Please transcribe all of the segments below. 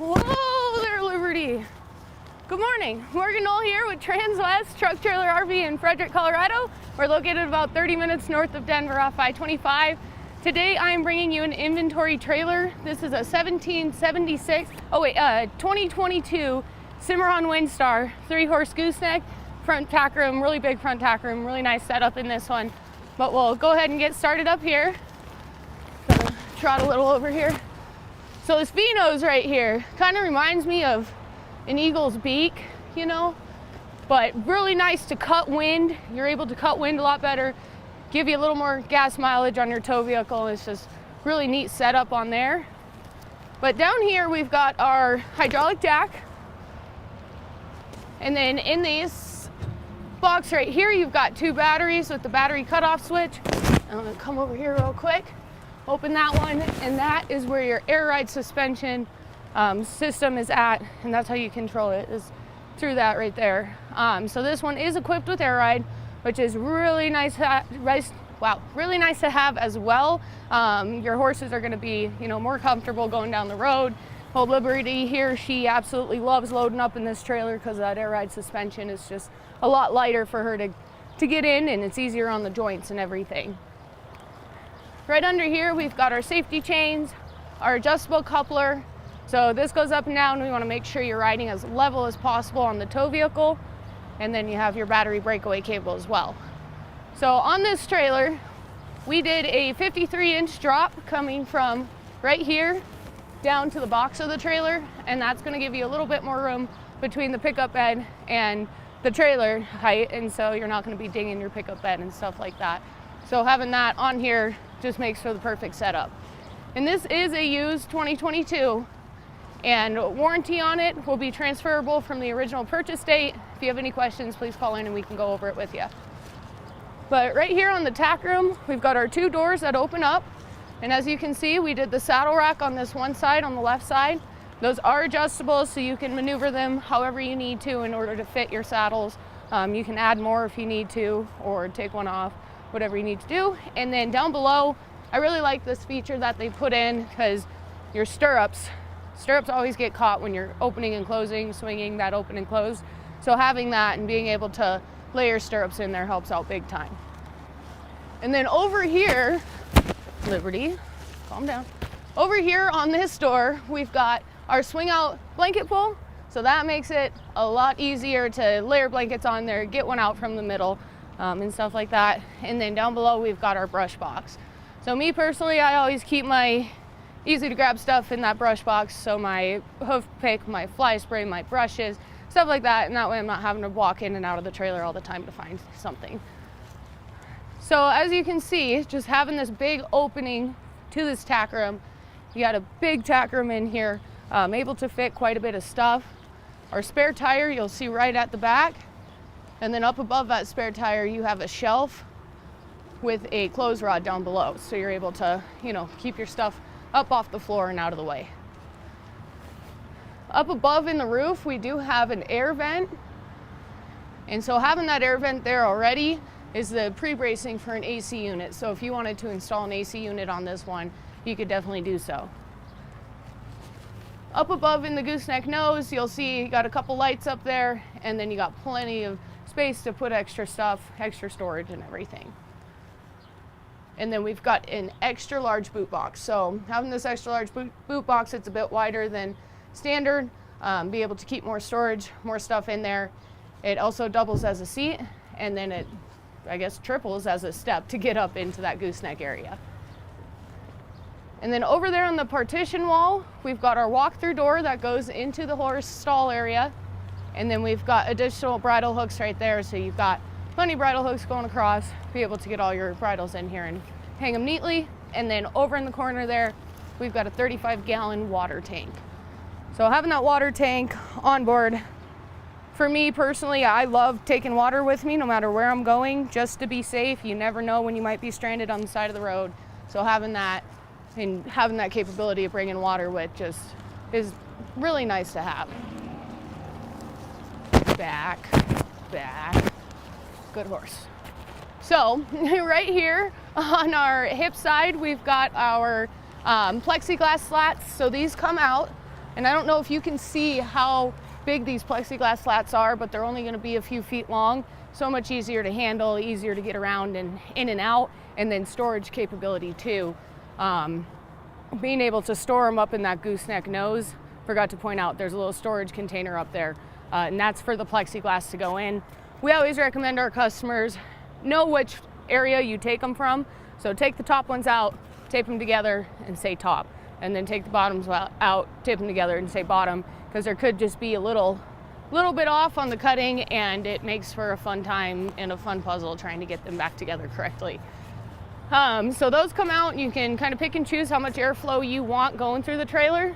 Whoa there, Liberty. Good morning. Morgan Knoll here with Transwest Truck Trailer RV in Frederick, Colorado. We're located about 30 minutes north of Denver off I-25. Today I am bringing you an inventory trailer. This is a 2022 Cimarron Winstar 3-horse gooseneck, front tack room, really big front tack room, really nice setup in this one. But we'll go ahead and get started up here. So trot a little over here. So this V-nose right here kind of reminds me of an eagle's beak, you know, but really nice to cut wind. You're able to cut wind a lot better, give you a little more gas mileage on your tow vehicle. It's just really neat setup on there. But down here we've got our hydraulic jack, and then in this box right here you've got 2 batteries with the battery cutoff switch. I'm gonna come over here real quick, open that one, and that is where your air ride suspension system is at, and that's how you control it, is through that right there. So this one is equipped with air ride, which is really nice. Really nice to have as well. Your horses are going to be, you know, more comfortable going down the road. Old Liberty here, she absolutely loves loading up in this trailer because that air ride suspension is just a lot lighter for her to get in, and it's easier on the joints and everything. Right under here we've got our safety chains, our adjustable coupler. So this goes up and down. We want to make sure you're riding as level as possible on the tow vehicle. And then you have your battery breakaway cable as well. So on this trailer, we did a 53-inch drop coming from right here down to the box of the trailer. And that's going to give you a little bit more room between the pickup bed and the trailer height. And so you're not going to be dinging your pickup bed and stuff like that. So having that on here just makes for the perfect setup. And this is a used 2022. And warranty on it will be transferable from the original purchase date. If you have any questions, please call in and we can go over it with you. But right here on the tack room, we've got our 2 doors that open up. And as you can see, we did the saddle rack on this one side, on the left side. Those are adjustable, so you can maneuver them however you need to in order to fit your saddles. You can add more if you need to, or take one off, whatever you need to do. And then down below, I really like this feature that they put in because your stirrups always get caught when you're opening and closing, swinging that open and close. So having that and being able to lay your stirrups in there helps out big time. And then over here, Liberty, calm down. Over here on this door, we've got our swing out blanket pull. So that makes it a lot easier to layer blankets on there, get one out from the middle and stuff like that. And then down below, we've got our brush box. So me personally, I always keep my easy to grab stuff in that brush box, so my hoof pick, my fly spray, my brushes, stuff like that, and that way I'm not having to walk in and out of the trailer all the time to find something. So as you can see, just having this big opening to this tack room, you got a big tack room in here, able to fit quite a bit of stuff. Our spare tire you'll see right at the back, and then up above that spare tire you have a shelf with a clothes rod down below, so you're able to, you know, keep your stuff up off the floor and out of the way. Up above in the roof, we do have an air vent. And so having that air vent there already is the pre-bracing for an AC unit. So if you wanted to install an AC unit on this one, you could definitely do so. Up above in the gooseneck nose, you'll see you got a couple lights up there, and then you got plenty of space to put extra stuff, extra storage and everything. And then we've got an extra large boot box. So having this extra large boot box, it's a bit wider than standard. Be able to keep more storage, more stuff in there. It also doubles as a seat, and then it, I guess, triples as a step to get up into that gooseneck area. And then over there on the partition wall, we've got our walk-through door that goes into the horse stall area. And then we've got additional bridle hooks right there, so you've got plenty of bridle hooks going across, be able to get all your bridles in here and hang them neatly. And then over in the corner there, we've got a 35-gallon water tank. So having that water tank on board, for me personally, I love taking water with me no matter where I'm going, just to be safe. You never know when you might be stranded on the side of the road. So having that and having that capability of bringing water with just is really nice to have. Back. Good horse. So right here on our hip side, we've got our plexiglass slats. So these come out And I don't know if you can see how big these plexiglass slats are, but they're only going to be a few feet long. So much easier to handle, easier to get around and in and out, and then storage capability too. Being able to store them up in that gooseneck nose. Forgot to point out there's a little storage container up there, and that's for the plexiglass to go in. We always recommend our customers know which area you take them from. So take the top ones out, tape them together and say top, and then take the bottoms out, tape them together and say bottom, because there could just be a little bit off on the cutting, and it makes for a fun time and a fun puzzle trying to get them back together correctly. So those come out, and you can kind of pick and choose how much airflow you want going through the trailer.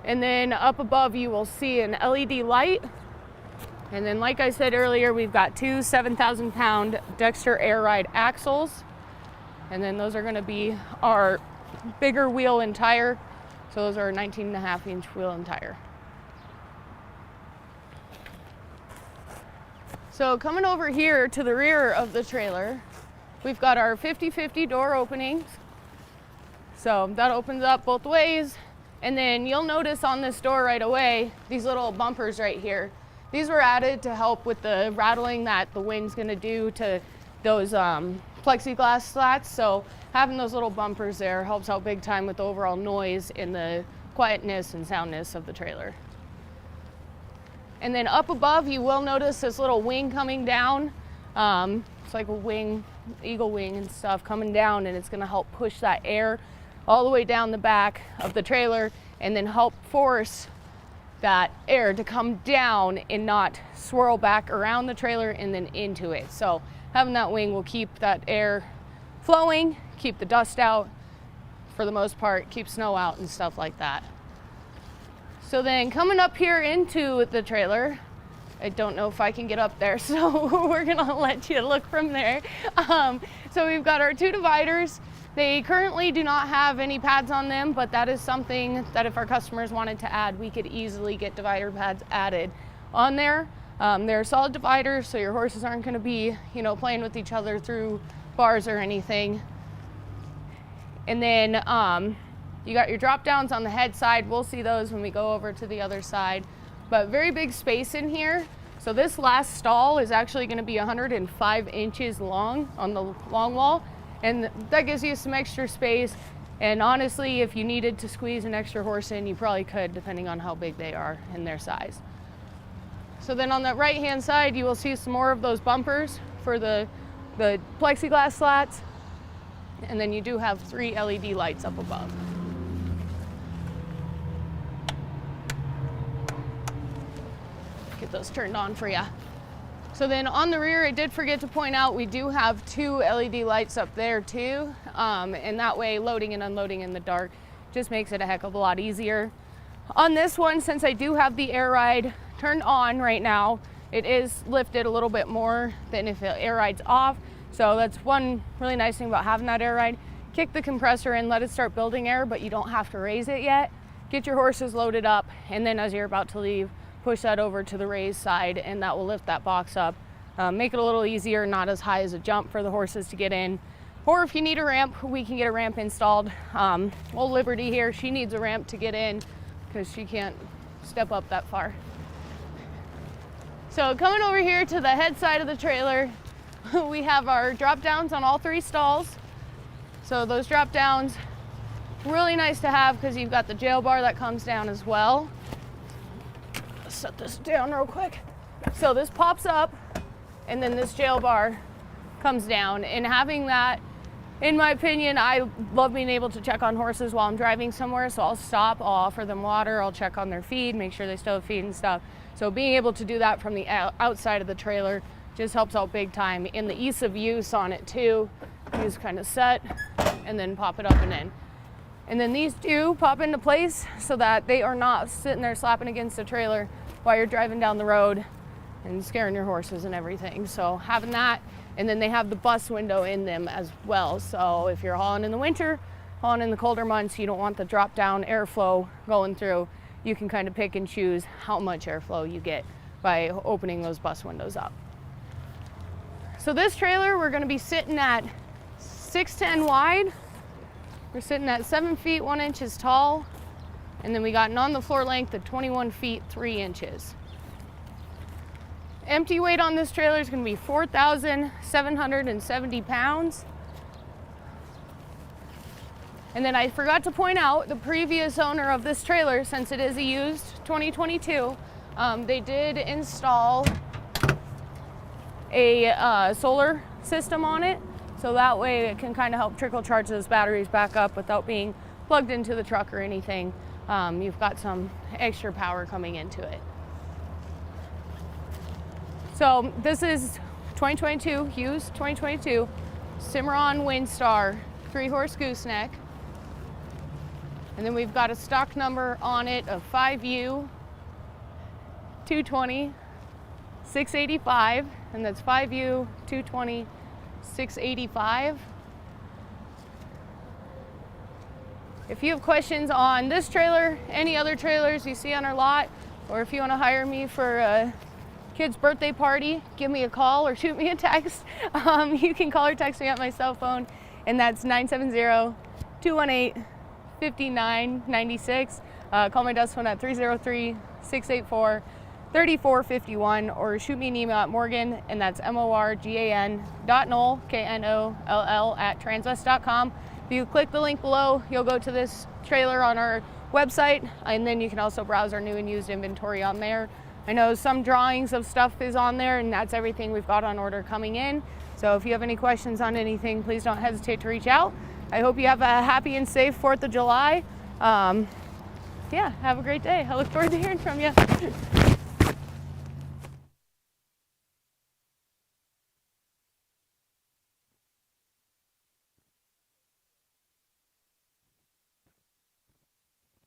And then up above you will see an LED light. And then like I said earlier, we've got two 7,000-pound Dexter air ride axles. And then those are going to be our bigger wheel and tire. So those are 19.5-inch wheel and tire. So coming over here to the rear of the trailer, we've got our 50/50 door openings. So that opens up both ways. And then you'll notice on this door right away, these little bumpers right here. These were added to help with the rattling that the wind's gonna do to those plexiglass slats. So having those little bumpers there helps out big time with the overall noise and the quietness and soundness of the trailer. And then up above, you will notice this little wing coming down. It's like a wing, eagle wing and stuff coming down, and it's gonna help push that air all the way down the back of the trailer and then help force that air to come down and not swirl back around the trailer and then into it. So having that wing will keep that air flowing, keep the dust out for the most part, keep snow out and stuff like that. So then coming up here into the trailer, I don't know if I can get up there, so we're gonna let you look from there. So we've got our two dividers. They currently do not have any pads on them, but that is something that if our customers wanted to add, we could easily get divider pads added on there. They're solid dividers, so your horses aren't gonna be, playing with each other through bars or anything. And then you got your drop downs on the head side. We'll see those when we go over to the other side, but very big space in here. So this last stall is actually gonna be 105 inches long on the long wall. And that gives you some extra space. And honestly, if you needed to squeeze an extra horse in, you probably could, depending on how big they are and their size. So then on the right-hand side, you will see some more of those bumpers for the plexiglass slats. And then you do have 3 LED lights up above. Get those turned on for you. So then on the rear, I did forget to point out, we do have 2 LED lights up there too. And that way loading and unloading in the dark just makes it a heck of a lot easier. On this one, since I do have the air ride turned on right now, it is lifted a little bit more than if the air ride's off. So that's one really nice thing about having that air ride. Kick the compressor in, let it start building air, but you don't have to raise it yet. Get your horses loaded up, and then as you're about to leave, push that over to the raised side, and that will lift that box up. Make it a little easier, not as high as a jump for the horses to get in. Or if you need a ramp, we can get a ramp installed. Old Liberty here, she needs a ramp to get in because she can't step up that far. So coming over here to the head side of the trailer, we have our drop downs on all 3 stalls. So those drop downs, really nice to have because you've got the jail bar that comes down as well. Set this down real quick. So this pops up, and then this jail bar comes down. And having that, in my opinion, I love being able to check on horses while I'm driving somewhere. So I'll stop, I'll offer them water, I'll check on their feed, make sure they still have feed and stuff. So being able to do that from the outside of the trailer just helps out big time. And the ease of use on it too, you just kind of set and then pop it up and in. And then these do pop into place so that they are not sitting there slapping against the trailer while you're driving down the road and scaring your horses and everything. So having that, and then they have the bus window in them as well. So if you're hauling in the winter, hauling in the colder months, you don't want the drop down airflow going through, you can kind of pick and choose how much airflow you get by opening those bus windows up. So this trailer, we're gonna be sitting at 6'10" wide. We're sitting at 7 feet 1 inches tall. And then we got an on the floor length of 21 feet 3 inches. Empty weight on this trailer is going to be 4,770 pounds. And then I forgot to point out, the previous owner of this trailer, since it is a used 2022, they did install a solar system on it, so that way it can kind of help trickle charge those batteries back up without being plugged into the truck or anything. You've got some extra power coming into it. So this is 2022, used 2022 Cimarron Winstar 3-horse gooseneck. And then we've got a stock number on it of 5U 220 685, and that's 5U 220 685. If you have questions on this trailer, any other trailers you see on our lot, or if you want to hire me for a kid's birthday party, give me a call or shoot me a text. You can call or text me at my cell phone, and that's 970-218-5996. Call my desk phone at 303-684-3451, or shoot me an email at Morgan, and that's morgan.knoll, Knoll, at transwest.com. If you click the link below, you'll go to this trailer on our website, and then you can also browse our new and used inventory on there. I know some drawings of stuff is on there, and that's everything we've got on order coming in. So if you have any questions on anything, please don't hesitate to reach out. I hope you have a happy and safe 4th of July. Yeah, have a great day. I look forward to hearing from you.